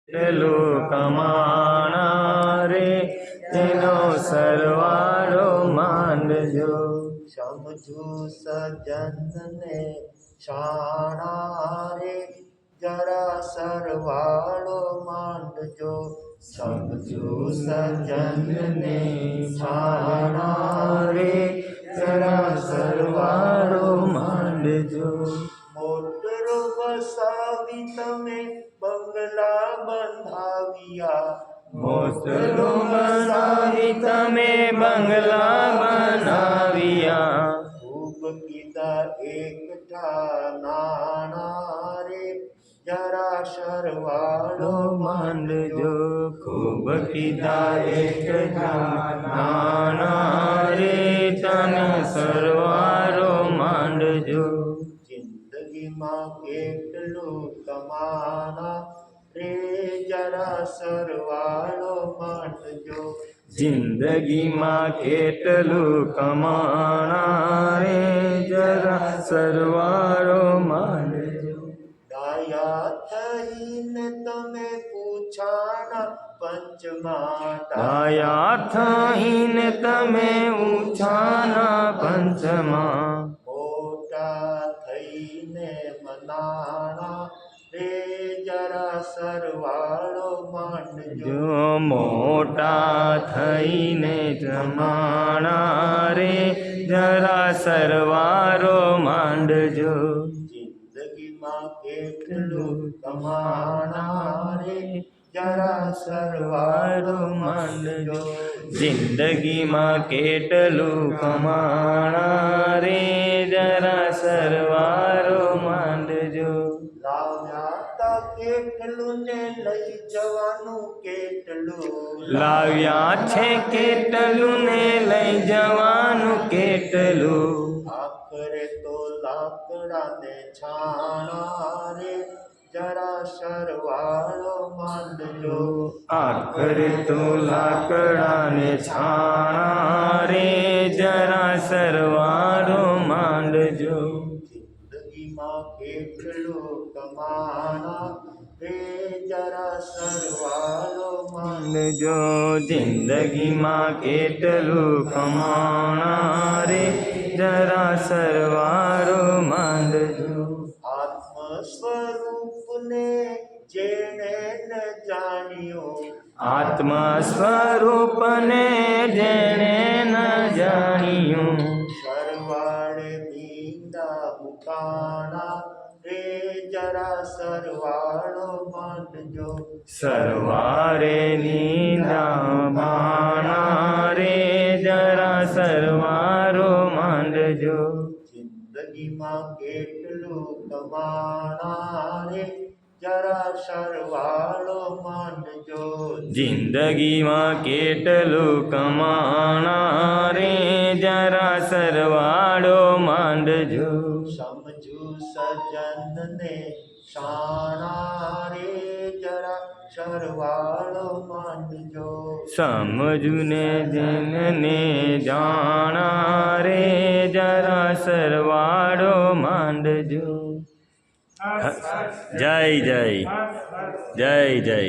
કેટલું કમાણા રે તેનો સરવાળો માંડજો. સમજુ સજ્જનને શાણા રે જરા સરવાળો માંડજો. સમજુ સજ્જનને શાણા રે જરા સરવાળો માંડજો. મોટરો વસાવી તમે બંગલા બંધાવ્યા. મોટલો વસાવી તમે બંગલા બનાવ્યા. ખૂબ કીધા એકઠા નાણા રે જરા સરવાળો માંડજો. ખૂબ કીધા એક નાના રે તને સરવાળો માંડજો. જિંદગીમાં કેટલું કમાણા રે જરા સરવાળો માંડજો. જિંદગીમાં કેટલું કમાણા રે જરા સરવાળો માંડજો. ડાયા થઈને તમે પૂછાના પંચમાં. ડાયા થઈને તમે ઊંચાના પંચમાં. મોટા થઈને મનાણા રે જરા સરવાળો માંડજો. જો મોટા થઈને જમાણા રે જરા સરવાળો માંડજો. જિંદગીમાં કેટલું કમાણા રે જરા સરવાળો માંડજો. જિંદગીમાં કેટલું કમાણા રે જરા સરવાળો માંડજો. લાવ્યા તા કેટલું ને લઈ જવાનું કેટલું. લાવ્યા છે કેટલું ને લઈ જવાનું કેટલું. આખરે તો લાકડાને છાણા રે જરા સરવાળો માંડજો. આખરે તો લાકડાને છાણા રે જરા સરવાળો માંડજો. જિંદગીમાં કેટલું કમાણા રે જરા સરવાળો માંડજો. જિંદગીમાં કેટલું કમાણા રે જરા સરવાળો માંડજો. આત્મ સ્વરૂપને જેણે ન જાણ્યો. આત્મ સ્વરૂપને જેણે ન જાણ્યું. સરવાળે નિંદા મુકાણા રે જરા સરવાળો માંડજો. સરવારે નિંદા માણા રે જરા સરવાળો માંડજો. જિંદગીમાં કેટલું કમાણા રે જરા સરવાળો માંડજો. જિંદગીમાં કેટલું કમાણા રે જરા સરવાળો માંડજો. સમજુ સજ્જનને શાણા રે જરા સરવાળો માંડજો. સમજુને જેને જાણા રે જરા સરવાળો માંડજો. જય જય જય જય.